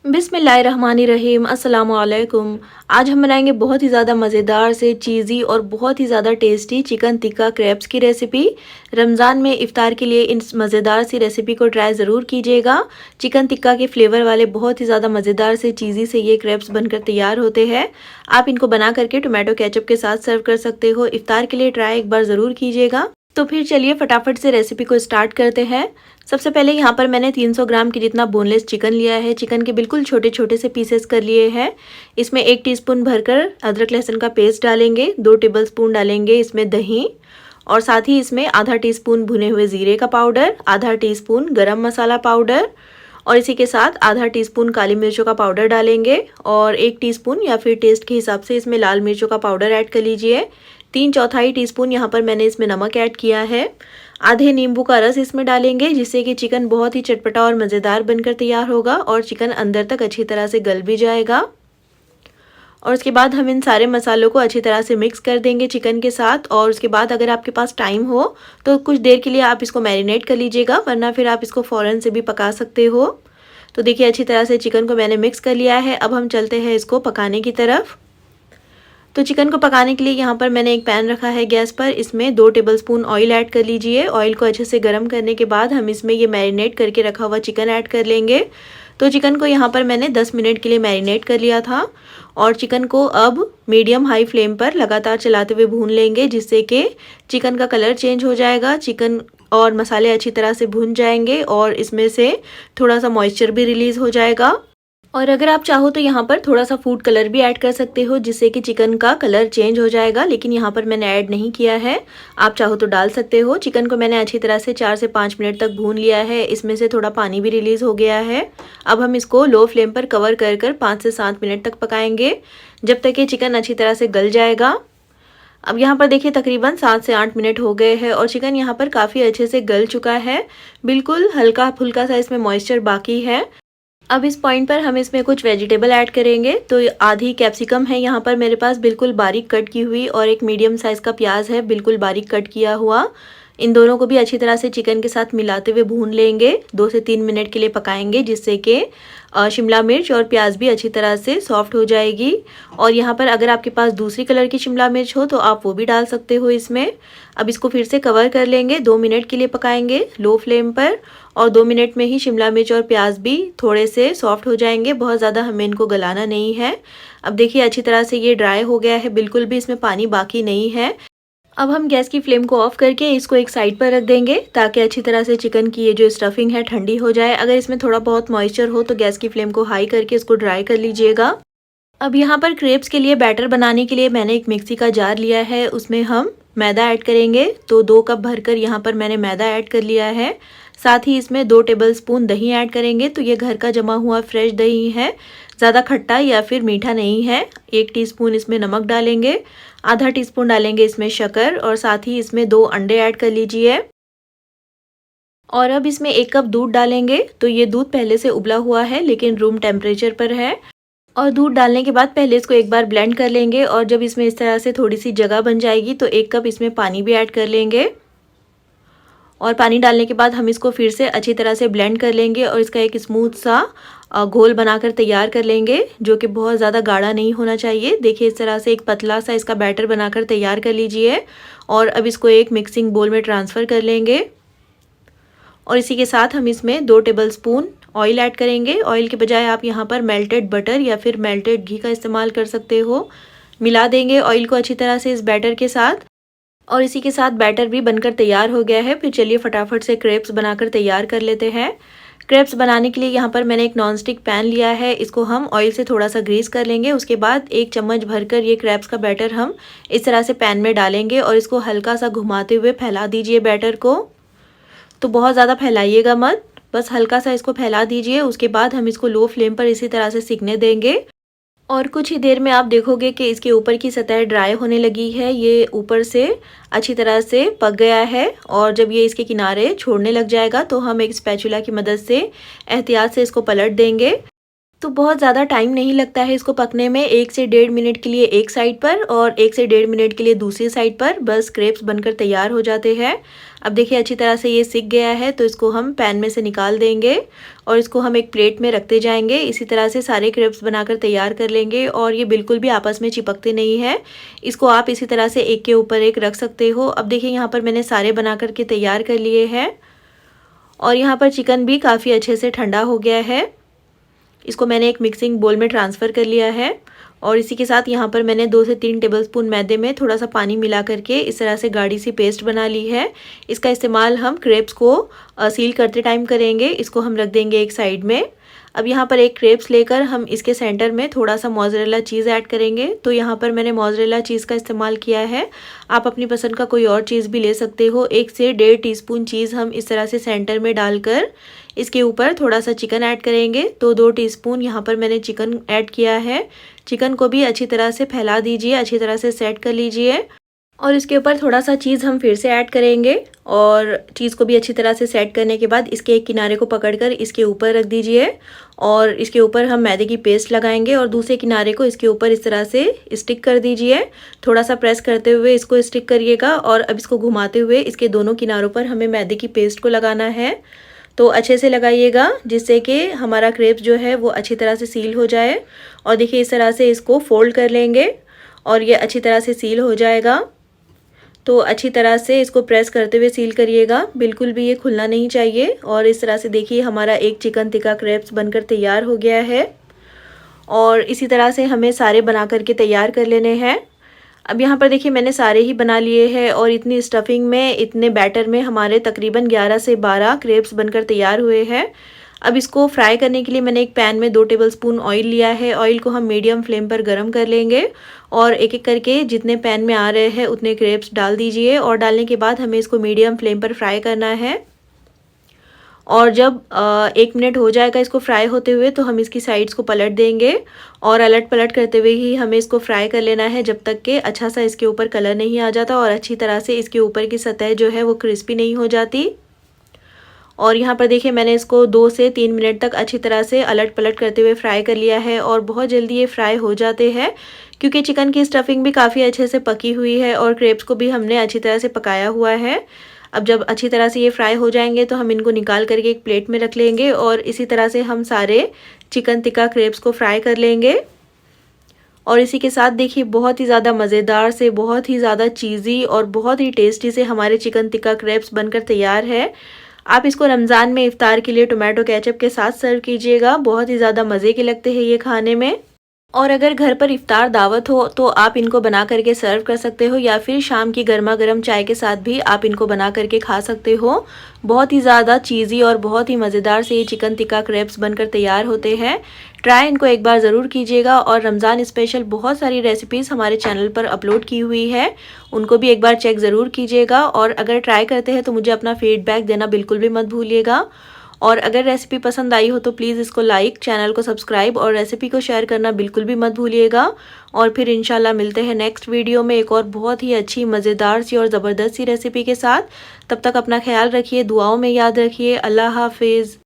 बिस्मिल्लाहिर्रहमानिर्रहीम अस्सलाम वालेकुम। आज हम बनाएंगे बहुत ही ज़्यादा मज़ेदार से चीज़ी और बहुत ही ज़्यादा टेस्टी चिकन टिक्का क्रैब्स की रेसिपी। रमज़ान में इफ़्तार के लिए इन मज़ेदार सी रेसिपी को ट्राई ज़रूर कीजिएगा। चिकन टिक्का के फ्लेवर वाले बहुत ही ज़्यादा मज़ेदार से चीज़ी से ये क्रैब्स बनकर तैयार होते हैं। आप इनको बना करके टोमेटो केचप के साथ सर्व कर सकते हो। इफ़्तार के लिए ट्राई एक बार ज़रूर कीजिएगा। तो फिर चलिए फटाफट से रेसिपी को स्टार्ट करते हैं। सबसे पहले यहाँ पर मैंने 300 ग्राम के जितना बोनलेस चिकन लिया है। चिकन के बिल्कुल छोटे छोटे से पीसेस कर लिए हैं। इसमें 1 टीस्पून भरकर अदरक लहसुन का पेस्ट डालेंगे, 2 टेबलस्पून डालेंगे इसमें दही और साथ ही इसमें आधा टीस्पून भुने हुए ज़ीरे का पाउडर, आधा टीस्पून गरम मसाला पाउडर और इसी के साथ आधा टीस्पून काली मिर्चों का पाउडर डालेंगे और 1 टीस्पून या फिर टेस्ट के हिसाब से इसमें लाल मिर्चों का पाउडर ऐड कर लीजिए। 3/4 टीस्पून यहाँ पर मैंने इसमें नमक ऐड किया है। आधे नींबू का रस इसमें डालेंगे जिससे कि चिकन बहुत ही चटपटा और मज़ेदार बनकर तैयार होगा और चिकन अंदर तक अच्छी तरह से गल भी जाएगा। और उसके बाद हम इन सारे मसालों को अच्छी तरह से मिक्स कर देंगे चिकन के साथ। और उसके बाद अगर आपके पास टाइम हो तो कुछ देर के लिए आप इसको मैरिनेट कर लीजिएगा, वरना फिर आप इसको फ़ौरन से भी पका सकते हो। तो देखिए अच्छी तरह से चिकन को मैंने मिक्स कर लिया है। अब हम चलते हैं इसको पकाने की तरफ। तो चिकन को पकाने के लिए यहाँ पर मैंने एक पैन रखा है गैस पर। इसमें 2 टेबलस्पून ऑयल ऐड कर लीजिए। ऑयल को अच्छे से गर्म करने के बाद हम इसमें ये मैरिनेट करके रखा हुआ चिकन ऐड कर लेंगे। तो चिकन को यहाँ पर मैंने 10 मिनट के लिए मैरिनेट कर लिया था और चिकन को अब मीडियम हाई फ्लेम पर लगातार चलाते हुए भून लेंगे जिससे कि चिकन का कलर चेंज हो जाएगा, चिकन और मसाले अच्छी तरह से भून जाएंगे और इसमें से थोड़ा सा मॉइस्चर भी रिलीज़ हो जाएगा। और अगर आप चाहो तो यहाँ पर थोड़ा सा फूड कलर भी ऐड कर सकते हो जिससे कि चिकन का कलर चेंज हो जाएगा, लेकिन यहाँ पर मैंने ऐड नहीं किया है। आप चाहो तो डाल सकते हो। चिकन को मैंने अच्छी तरह से 4 से 5 मिनट तक भून लिया है। इसमें से थोड़ा पानी भी रिलीज़ हो गया है। अब हम इसको लो फ्लेम पर कवर कर कर 5 से 7 मिनट तक पकाएंगे जब तक कि चिकन अच्छी तरह से गल जाएगा। अब यहाँ पर देखिए तकरीबन 7 से 8 मिनट हो गए हैं और चिकन यहाँ पर काफ़ी अच्छे से गल चुका है। बिल्कुल हल्का फुल्का सा इसमें मॉइस्चर बाकी है। अब इस पॉइंट पर हम इसमें कुछ वेजिटेबल ऐड करेंगे। तो आधी कैप्सिकम है यहाँ पर मेरे पास बिल्कुल बारीक कट की हुई और एक मीडियम साइज़ का प्याज है बिल्कुल बारीक कट किया हुआ। इन दोनों को भी अच्छी तरह से चिकन के साथ मिलाते हुए भून लेंगे। 2 से 3 मिनट के लिए पकाएंगे जिससे कि शिमला मिर्च और प्याज भी अच्छी तरह से सॉफ्ट हो जाएगी। और यहाँ पर अगर आपके पास दूसरी कलर की शिमला मिर्च हो तो आप वो भी डाल सकते हो इसमें। अब इसको फिर से कवर कर लेंगे, 2 मिनट के लिए पकाएंगे लो फ्लेम पर और 2 मिनट में ही शिमला मिर्च और प्याज भी थोड़े से सॉफ्ट हो जाएंगे। बहुत ज़्यादा हमें इनको गलाना नहीं है। अब देखिए अच्छी तरह से ये ड्राई हो गया है, बिल्कुल भी इसमें पानी बाकी नहीं है। अब हम गैस की फ्लेम को ऑफ करके इसको एक साइड पर रख देंगे ताकि अच्छी तरह से चिकन की ये जो स्टफिंग है ठंडी हो जाए। अगर इसमें थोड़ा बहुत मॉइस्चर हो तो गैस की फ्लेम को हाई करके इसको ड्राई कर लीजिएगा। अब यहाँ पर क्रेप्स के लिए बैटर बनाने के लिए मैंने एक मिक्सी का जार लिया है, उसमें हम मैदा ऐड करेंगे। तो 2 कप भरकर यहाँ पर मैंने मैदा ऐड कर लिया है। साथ ही इसमें 2 टेबलस्पून दही ऐड करेंगे। तो ये घर का जमा हुआ फ्रेश दही है, ज़्यादा खट्टा या फिर मीठा नहीं है। 1 टीस्पून इसमें नमक डालेंगे, आधा टीस्पून डालेंगे इसमें शक्कर और साथ ही इसमें 2 अंडे ऐड कर लीजिए। और अब इसमें 1 कप दूध डालेंगे। तो ये दूध पहले से उबला हुआ है लेकिन रूम टेम्परेचर पर है। और दूध डालने के बाद पहले इसको एक बार ब्लेंड कर लेंगे और जब इसमें इस तरह से थोड़ी सी जगह बन जाएगी तो 1 कप इसमें पानी भी ऐड कर लेंगे। और पानी डालने के बाद हम इसको फिर से अच्छी तरह से ब्लेंड कर लेंगे और इसका एक स्मूथ सा घोल बनाकर तैयार कर लेंगे जो कि बहुत ज़्यादा गाढ़ा नहीं होना चाहिए। देखिए इस तरह से एक पतला सा इसका बैटर बनाकर तैयार कर लीजिए। और अब इसको एक मिक्सिंग बोल में ट्रांसफ़र कर लेंगे और इसी के साथ हम इसमें 2 टेबलस्पून ऑयल ऐड करेंगे। ऑयल के बजाय आप यहाँ पर मेल्टेड बटर या फिर मेल्टेड घी का इस्तेमाल कर सकते हो। मिला देंगे ऑयल को अच्छी तरह से इस बैटर के साथ और इसी के साथ बैटर भी बनकर तैयार हो गया है। फिर चलिए फटाफट से क्रेप्स बनाकर तैयार कर लेते हैं। क्रेप्स बनाने के लिए यहाँ पर मैंने एक नॉनस्टिक पैन लिया है, इसको हम ऑयल से थोड़ा सा ग्रीस कर लेंगे। उसके बाद 1 चम्मच भरकर ये क्रेप्स का बैटर हम इस तरह से पैन में डालेंगे और इसको हल्का सा घुमाते हुए फैला दीजिए बैटर को। तो बहुत ज़्यादा फैलाइएगा मत, बस हल्का सा इसको फैला दीजिए। उसके बाद हम इसको लो फ्लेम पर इसी तरह से सिकने देंगे और कुछ ही देर में आप देखोगे कि इसके ऊपर की सतह ड्राई होने लगी है। ये ऊपर से अच्छी तरह से पक गया है और जब ये इसके किनारे छोड़ने लग जाएगा तो हम एक स्पैचुला की मदद से एहतियात से इसको पलट देंगे। तो बहुत ज़्यादा टाइम नहीं लगता है इसको पकने में। 1 से 1.5 मिनट के लिए एक साइड पर और 1 से 1.5 मिनट के लिए दूसरी साइड पर बस क्रेप्स बनकर तैयार हो जाते हैं। अब देखिए अच्छी तरह से ये सिक गया है, तो इसको हम पैन में से निकाल देंगे और इसको हम एक प्लेट में रखते जाएंगे। इसी तरह से सारे क्रेप्स बनाकर तैयार कर लेंगे और ये बिल्कुल भी आपस में चिपकते नहीं है। इसको आप इसी तरह से एक के ऊपर एक रख सकते हो। अब देखिए यहाँ पर मैंने सारे बना करके तैयार कर लिए हैं और यहाँ पर चिकन भी काफ़ी अच्छे से ठंडा हो गया है। इसको मैंने एक मिक्सिंग बोल में ट्रांसफ़र कर लिया है और इसी के साथ यहाँ पर मैंने 2 से 3 टेबलस्पून मैदे में थोड़ा सा पानी मिला करके इस तरह से गाढ़ी सी पेस्ट बना ली है। इसका इस्तेमाल हम क्रेप्स को सील करते टाइम करेंगे। इसको हम रख देंगे एक साइड में। अब यहाँ पर एक क्रेप्स लेकर हम इसके सेंटर में थोड़ा सा मोज़रेला चीज़ ऐड करेंगे। तो यहाँ पर मैंने मोज़रेला चीज़ का इस्तेमाल किया है। आप अपनी पसंद का कोई और चीज़ भी ले सकते हो। 1 से 1.5 टीस्पून चीज़ हम इस तरह से सेंटर में डालकर इसके ऊपर थोड़ा सा चिकन ऐड करेंगे। तो 2 टीस्पून यहाँ पर मैंने चिकन ऐड किया है। चिकन को भी अच्छी तरह से फैला दीजिए, अच्छी तरह से सेट कर लीजिए और इसके ऊपर थोड़ा सा चीज़ हम फिर से ऐड करेंगे और चीज़ को भी अच्छी तरह से सेट करने के बाद इसके एक किनारे को पकड़कर इसके ऊपर रख दीजिए और इसके ऊपर हम मैदे की पेस्ट लगाएंगे और दूसरे किनारे को इसके ऊपर इस तरह से स्टिक कर दीजिए। थोड़ा सा प्रेस करते हुए इसको स्टिक करिएगा और अब इसको घुमाते हुए इसके दोनों किनारों पर हमें मैदे की पेस्ट को लगाना है। तो अच्छे से लगाइएगा जिससे कि हमारा क्रेप्स जो है वो अच्छी तरह से सील हो जाए। और देखिए इस तरह से इसको फोल्ड कर लेंगे और ये अच्छी तरह से सील हो जाएगा। तो अच्छी तरह से इसको प्रेस करते हुए सील करिएगा, बिल्कुल भी ये खुलना नहीं चाहिए। और इस तरह से देखिए हमारा एक चिकन टिक्का क्रेप्स बनकर तैयार हो गया है और इसी तरह से हमें सारे बना करके तैयार कर लेने हैं। अब यहाँ पर देखिए मैंने सारे ही बना लिए हैं और इतनी स्टफिंग में, इतने बैटर में हमारे तकरीबन 11 से 12 क्रेप्स बनकर तैयार हुए हैं। अब इसको फ्राई करने के लिए मैंने एक पैन में 2 टेबलस्पून ऑयल लिया है। ऑयल को हम मीडियम फ्लेम पर गर्म कर लेंगे और एक एक करके जितने पैन में आ रहे हैं उतने क्रेप्स डाल दीजिए और डालने के बाद हमें इसको मीडियम फ्लेम पर फ्राई करना है। और जब 1 मिनट हो जाएगा इसको फ्राई होते हुए तो हम इसकी साइड्स को पलट देंगे और अलट पलट करते हुए ही हमें इसको फ्राई कर लेना है जब तक कि अच्छा सा इसके ऊपर कलर नहीं आ जाता और अच्छी तरह से इसके ऊपर की सतह जो है वो क्रिस्पी नहीं हो जाती। और यहाँ पर देखिए मैंने इसको 2 से 3 मिनट तक अच्छी तरह से अलट पलट करते हुए फ्राई कर लिया है और बहुत जल्दी ये फ्राई हो जाते हैं क्योंकि चिकन की स्टफिंग भी काफ़ी अच्छे से पकी हुई है और क्रेप्स को भी हमने अच्छी तरह से पकाया हुआ है। अब जब अच्छी तरह से ये फ्राई हो जाएंगे तो हम इनको निकाल करके एक प्लेट में रख लेंगे और इसी तरह से हम सारे चिकन टिक्का क्रेप्स को फ्राई कर लेंगे। और इसी के साथ देखिए बहुत ही ज़्यादा मज़ेदार से, बहुत ही ज़्यादा चीज़ी और बहुत ही टेस्टी से हमारे चिकन टिक्का क्रेप्स बनकर तैयार है। आप इसको रमज़ान में इफ्तार के लिए टोमेटो केचप के साथ सर्व कीजिएगा, बहुत ही ज़्यादा मज़े के लगते हैं ये खाने में। और अगर घर पर इफ्तार दावत हो तो आप इनको बना करके सर्व कर सकते हो या फिर शाम की गर्मा गर्म चाय के साथ भी आप इनको बना करके खा सकते हो। बहुत ही ज़्यादा चीज़ी और बहुत ही मज़ेदार से ये चिकन टिक्का क्रेप्स बनकर तैयार होते हैं। ट्राई इनको एक बार ज़रूर कीजिएगा और रमज़ान स्पेशल बहुत सारी रेसिपीज़ हमारे चैनल पर अपलोड की हुई है, उनको भी एक बार चेक ज़रूर कीजिएगा। और अगर ट्राई करते हैं तो मुझे अपना फीडबैक देना बिल्कुल भी मत भूलिएगा। और अगर रेसिपी पसंद आई हो तो प्लीज़ इसको लाइक, चैनल को सब्सक्राइब और रेसिपी को शेयर करना बिल्कुल भी मत भूलिएगा। और फिर इंशाल्लाह मिलते हैं नेक्स्ट वीडियो में एक और बहुत ही अच्छी मज़ेदार सी और ज़बरदस्त सी रेसिपी के साथ। तब तक अपना ख्याल रखिए, दुआओं में याद रखिए। अल्लाह हाफिज़।